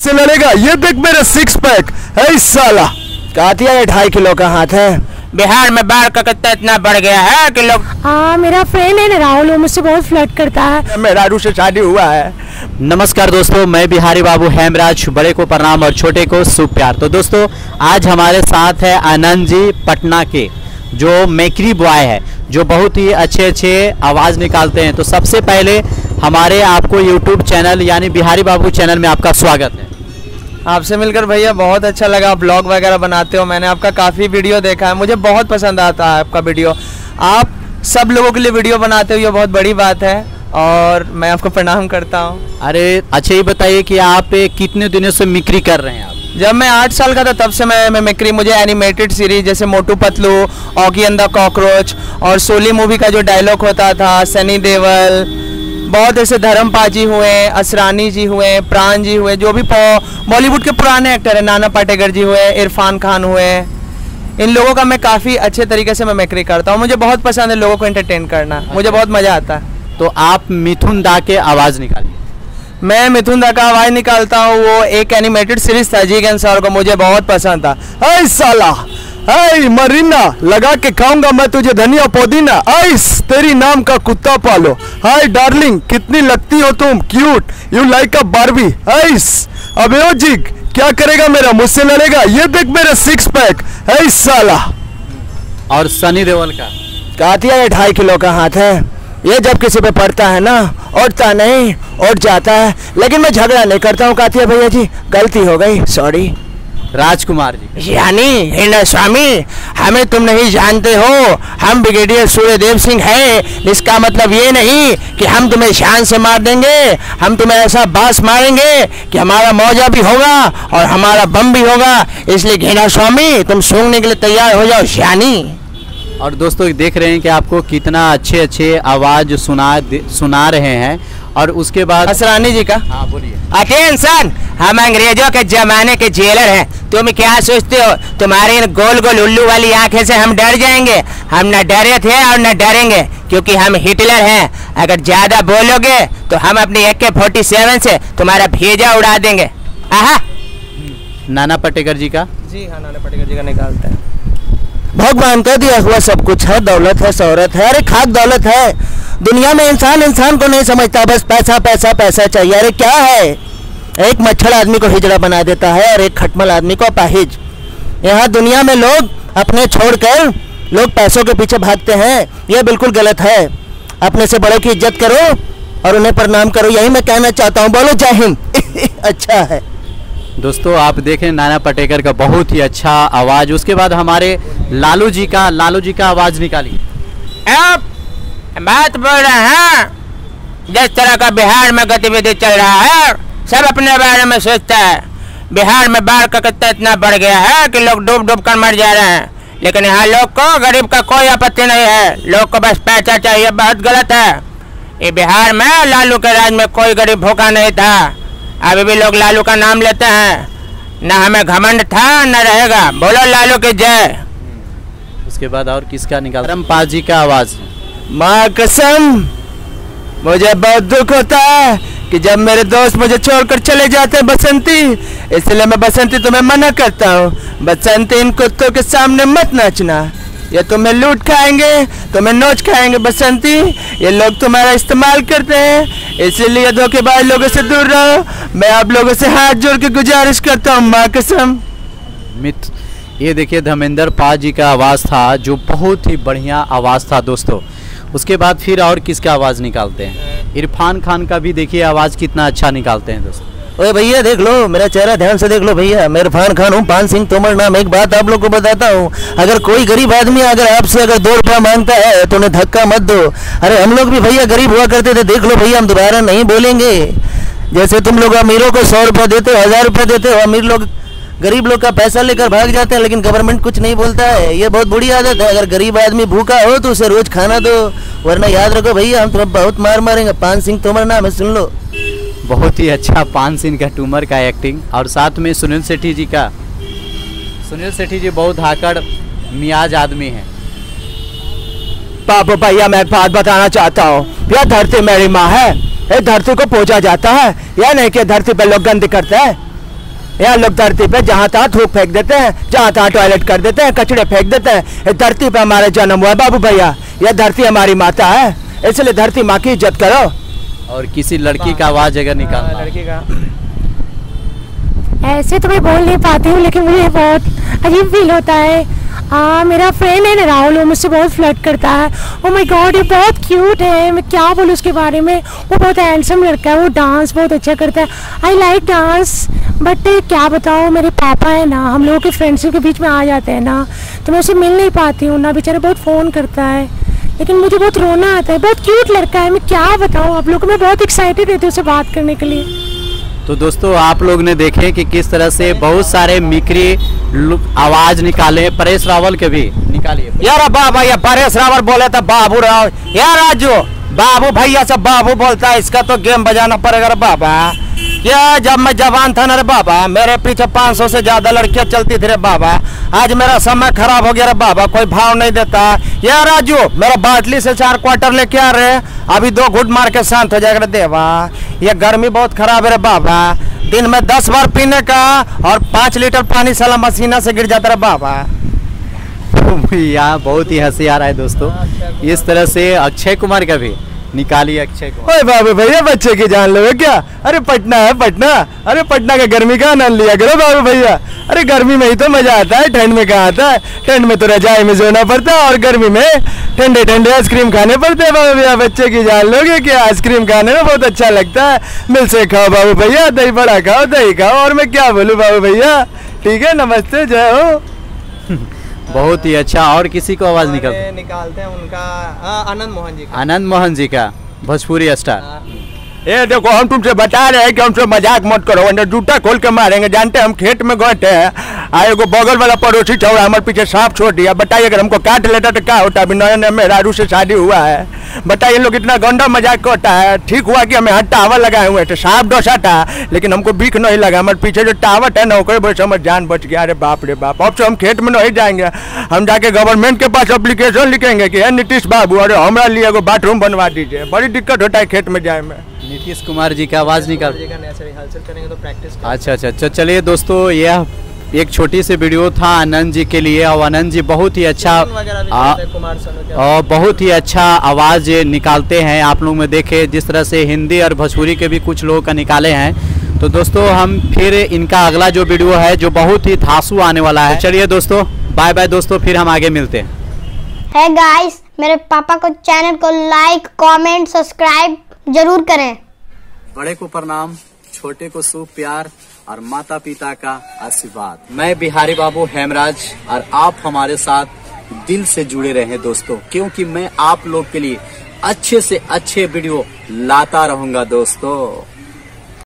मुझसे लड़ेगा? ये देख मेरा सिक्स पैक है इस साला। कातिया ये 2.5 किलो का हाथ है। बिहार में बाढ़ का कितना इतना बढ़ गया है कि लोग। हाँ, मेरा फ्रेंड है ना राहुल, वो मुझसे बहुत फ्लर्ट करता है। मेरा रू से शादी हुआ है। नमस्कार दोस्तों, मैं बिहारी बाबू हेमराज। बड़े को प्रणाम और छोटे को शुभ प्यार। तो दोस्तों आज हमारे साथ है आनंद जी पटना के, जो मेकरी बॉय है, जो बहुत ही अच्छे आवाज़ निकालते हैं। तो सबसे पहले हमारे आपको यूट्यूब चैनल यानी बिहारी बाबू चैनल में आपका स्वागत है। आपसे मिलकर भैया बहुत अच्छा लगा। ब्लॉग वगैरह बनाते हो, मैंने आपका काफ़ी वीडियो देखा है, मुझे बहुत पसंद आता है आपका वीडियो। आप सब लोगों के लिए वीडियो बनाते हो, ये बहुत बड़ी बात है और मैं आपको प्रणाम करता हूँ। अरे अच्छा, ये बताइए कि आप कितने दिनों से मिक्री कर रहे हैं आप? जब मैं 8 साल का था तब से मैं मिक्री, मुझे एनिमेटेड सीरीज जैसे Motu Patlu, Oggy and the cockroach और सोली मूवी का जो डायलॉग होता था, सनी देओल, बहुत ऐसे धर्मपाल जी हुए, असरानी जी हुए, प्राण जी हुए, जो भी बॉलीवुड के पुराने एक्टर हैं, नाना पाटेकर जी हुए, इरफान खान हुए, इन लोगों का मैं काफ़ी अच्छे तरीके से मैं मिक्री करता हूँ। मुझे बहुत पसंद है लोगों को एंटरटेन करना, मुझे बहुत मज़ा आता है। तो आप मिथुन दा के आवाज़ निकालिए। मैं मिथुन दा का आवाज़ निकालता हूँ। वो एक एनिमेटेड सीरीज था जी सर को, मुझे बहुत पसंद था। ऐ साला, ऐ मरीना लगा के खाऊंगा मैं तुझे धनिया पुदीना। आइस तेरी नाम का कुत्ता पालो। हाय डार्लिंग, कितनी लगती हो तुम cute, you like a Barbie. Ice अबे ओ जिग, क्या करेगा मेरा? मुझसे लड़ेगा? ये देख मेरा सिक्स पैक है इस साला। और सनी देओल का? कातिया ये 2.5 किलो का हाथ है। ये जब किसी पे पड़ता है ना, उठता नहीं, उठ जाता है। लेकिन मैं झगड़ा नहीं करता हूँ कातिया भैया जी, गलती हो गई, सॉरी। राजकुमार जी? यानी हिंड स्वामी, हमें तुम नहीं जानते हो, हम ब्रिगेडियर सूर्यदेव सिंह हैं। इसका मतलब ये नहीं कि हम तुम्हें शान से मार देंगे, हम तुम्हें ऐसा बांस मारेंगे कि हमारा मौजा भी होगा और हमारा बम भी होगा। इसलिए घेना स्वामी, तुम सूंघने के लिए तैयार हो जाओ शानी। और दोस्तों देख रहे हैं कि आपको कितना अच्छे आवाज़ सुना रहे हैं। और उसके बाद असरानी जी का? हाँ बोलिए। अटेंशन, हम अंग्रेजों के जमाने के जेलर हैं। तुम क्या सोचते हो तुम्हारी इन गोल गोल उल्लू वाली आंखें से हम डर जाएंगे? हम न डरे थे और न डरेंगे, क्योंकि हम हिटलर हैं। अगर ज्यादा बोलोगे तो हम अपनी AK-47 से तुम्हारा भेजा उड़ा देंगे। आहा। नाना पाटेकर जी का? जी हाँ, नाना पाटेकर जी का निकालते हैं। भगवान का दिया हुआ सब कुछ है, दौलत है, शोहरत है, अरे खाक दौलत है। दुनिया में इंसान को नहीं समझता, बस पैसा पैसा पैसा चाहिए। अरे क्या है, एक मच्छर आदमी को हिजड़ा बना देता है और एक खटमल आदमी को अपाहिज। यहाँ दुनिया में लोग अपने छोड़कर लोग पैसों के पीछे भागते हैं, यह बिल्कुल गलत है। अपने से बड़ों की इज्जत करो और उन्हें प्रणाम करो, यही मैं कहना चाहता हूँ। बोलो जय हिंद। अच्छा है दोस्तों, आप देखें नाना पाटेकर का बहुत ही अच्छा आवाज़। उसके बाद हमारे लालू जी का आवाज़ निकालिए। अब बात बोल रहे हैं, जिस तरह का बिहार में गतिविधि चल रहा है, सब अपने बारे में सोचता है। बिहार में बाढ़ का कितना इतना बढ़ गया है कि लोग डूब कर मर जा रहे हैं, लेकिन यहाँ लोग को, गरीब का कोई आपत्ति नहीं है। लोग को बस पैसा चाहिए, बहुत गलत है। ये बिहार में लालू के राज में कोई गरीब भूखा नहीं था। अभी भी लोग लालू का नाम लेते हैं, न हमें घमंड था न रहेगा। बोलो लालू की जय। उसके बाद और किसका निकाल? धर्मपाल जी का आवाज़। माँ कसम, मुझे बहुत दुख होता है कि जब मेरे दोस्त मुझे छोड़कर चले जाते हैं बसंती, इसलिए मैं बसंती तुम्हें मना करता हूँ। बसंती, इन कुत्तों के सामने मत नाचना, ये तुम्हें लूट खाएंगे, तुम्हें नोच खाएंगे। बसंती, ये लोग तुम्हारा इस्तेमाल करते हैं, इसीलिए धोखेबाज लोगों से दूर रहो। मैं आप लोगों से हाथ जोड़ के गुजारिश करता हूँ, माँ कसम। ये देखिए धर्मेंद्र पाल जी का आवाज़ था, जो बहुत ही बढ़िया आवाज़ था दोस्तों। उसके बाद फिर और किसका आवाज़ निकालते हैं? इरफान खान का भी देखिए आवाज़ कितना अच्छा निकालते हैं दोस्तों। ओए भैया देख लो मेरा चेहरा, ध्यान से देख लो भैया, मैं इरफान खान हूँ, पान सिंह तोमर नाम। एक बात आप लोग को बताता हूँ, अगर कोई गरीब आदमी अगर आपसे अगर 2 रुपया मांगता है तो उन्हें धक्का मत दो। अरे हम लोग भी भैया गरीब हुआ करते थे, देख लो भैया, हम दोबारा नहीं बोलेंगे। जैसे तुम लोग अमीरों को 100 रुपया देते हो, 1000 रुपया देते हो, अमीर लोग गरीब लोग का पैसा लेकर भाग जाते हैं, लेकिन गवर्नमेंट कुछ नहीं बोलता है। ये बहुत बुरी आदत है। अगर गरीब आदमी भूखा हो तो उसे रोज खाना दो, वरना याद रखो भैया हम तुम्हें बहुत मार मारेंगे। पान सिंह तोमर नाम है, सुन लो। बहुत ही अच्छा पान सिंह का टूमर का एक्टिंग। और साथ में सुनील सेठी जी का। सुनील सेठी जी बहुत धाकड़ मियाज आदमी हैं। पापा भैया मैं एक बात बताना चाहता हूँ, यह धरती मेरी माँ है, इस धरती को पूजा जाता है, यह नहीं कि धरती पर लोग गंद करते हैं। यहाँ लोग धरती पे जहाँ तहाँ थूक फेंक देते हैं, जहाँ तहाँ टॉयलेट कर देते हैं, कचड़े फेंक देते हैं। इस धरती पे हमारा जन्म हुआ है बाबू भैया, यह धरती हमारी माता है, इसलिए धरती माँ की इज्जत करो। और किसी लड़की का आवाज अगर निकालना, लड़की का ऐसे तो मैं बोल नहीं पाती हूँ, लेकिन मुझे बहुत अजीब फील होता है। मेरा फ्रेंड है ना राहुल, वो मुझसे बहुत फ्लर्ट करता है। ओह माय गॉड, ये बहुत क्यूट है, मैं क्या बोलूँ उसके बारे में। वो बहुत हैंडसम लड़का है, वो डांस बहुत अच्छा करता है। आई लाइक डांस, बट क्या बताऊँ, मेरे पापा है ना, हम लोगों के फ्रेंडशिप के बीच में आ जाते हैं ना, तो मैं उसे मिल नहीं पाती हूँ ना। बेचारा बहुत फ़ोन करता है, लेकिन मुझे बहुत रोना आता है। बहुत क्यूट लड़का है, मैं क्या बताऊँ आप लोगों को, मैं बहुत एक्साइटेड रहती हूँ उससे बात करने के लिए। तो दोस्तों आप लोग ने देखे कि किस तरह से बहुत सारे मिक्री आवाज निकाले। परेश रावल के भी निकालिए यार। बाबा ये परेश रावल बोले तो बाबू राव, यार राजू बाबू भैया से बाबू बोलता है, इसका तो गेम बजाना पड़ेगा रे बाबा। क्या जब मैं जवान था ना रे बाबा, मेरे पीछे 500 से ज्यादा लड़कियां चलती थी रे बाबा। आज मेरा समय खराब हो गया रे बाबा, कोई भाव नहीं देता। यार राजू मेरा बाटली से 4 क्वार्टर लेके आ रहे, अभी 2 घुट मार के शांत हो जाएगा रे देवा। ये गर्मी बहुत खराब है रे बाबा, दिन में 10 बार पीने का और 5 लीटर पानी साला मसीना से गिर जाता रे बाबा। यहाँ बहुत ही हंसी आ रहा है दोस्तों। इस तरह से अक्षय कुमार का भी निकालिए। अक्षय कुमार, ओए बाबू भैया बच्चे की जान लोगे क्या? अरे पटना है पटना, अरे पटना का गर्मी का आनंद लिया करो बाबू भैया। अरे गर्मी में ही तो मजा आता है, ठंड में कहाँ आता है? ठंड में तो रजाई में सोना पड़ता है, और गर्मी में ठंडे ठंडे आइसक्रीम खाने पड़ते हैं बाबू भैया। बच्चे की जान लोगे क्या? आइसक्रीम खाने में बहुत अच्छा लगता है। मिल से खाओ बाबू भैया, दही बड़ा खाओ, दही खाओ, और मैं क्या बोलूँ बाबू भैया। ठीक है, नमस्ते, जय हो। बहुत ही अच्छा। और किसी को आवाज निकालते हैं उनका आनंद मोहन जी का। आनंद मोहन जी का, भोजपुरी स्टार। ये देखो, हम तुमसे बता रहे हैं कि हमसे मजाक मत करो, वरना जूता खोल के मारेंगे। जानते हैं हम खेत में गए थे, आए को बगल वाला पड़ोसी चौड़ा हमारे पीछे सांप छोड़ दिया। बताइए अगर हमको काट लेता तो क्या होता? अभी नया नया मेहरारू से शादी हुआ है, बताइए लोग इतना गंदा मजाक करता है। ठीक हुआ कि हमें टावर लगाए हुए थे, सांप डसा था, लेकिन हमको बीख नहीं लगा। हमारे पीछे जो टावर है ना, ओकरे वजह से हमारी जान बच गया। अरे बाप रे बाप, अब से हम खेत में नहीं जाएंगे, हम जाके गवर्नमेंट के पास एप्लीकेशन लिखेंगे कि नीतीश बाबू, अरे हमारा लिए एगो बाथरूम बनवा दीजिए। बड़ी दिक्कत होता है खेत में जाए में। नीतीश कुमार जी का आवाज निकाल। करेंगे तो प्रैक्टिस। अच्छा, चलिए दोस्तों, यह एक छोटी सी वीडियो था आनंद जी के लिए। और आनंद जी बहुत ही अच्छा और बहुत ही अच्छा आवाज़ निकालते हैं। आप लोग में देखे जिस तरह से हिंदी और भोजपुरी के भी कुछ लोगों का निकाले हैं। तो दोस्तों हम फिर इनका अगला जो वीडियो है जो बहुत ही धांसू आने वाला है। चलिए दोस्तों, बाय बाय दोस्तों, फिर हम आगे मिलते हैं। है गाइस, मेरे पापा को चैनल को लाइक, कमेंट, सब्सक्राइब जरूर करें। बड़े को प्रणाम, छोटे को शुभ प्यार और माता पिता का आशीर्वाद। मैं बिहारी बाबू हेमराज, और आप हमारे साथ दिल से जुड़े रहे दोस्तों, क्योंकि मैं आप लोग के लिए अच्छे से अच्छे वीडियो लाता रहूंगा दोस्तों।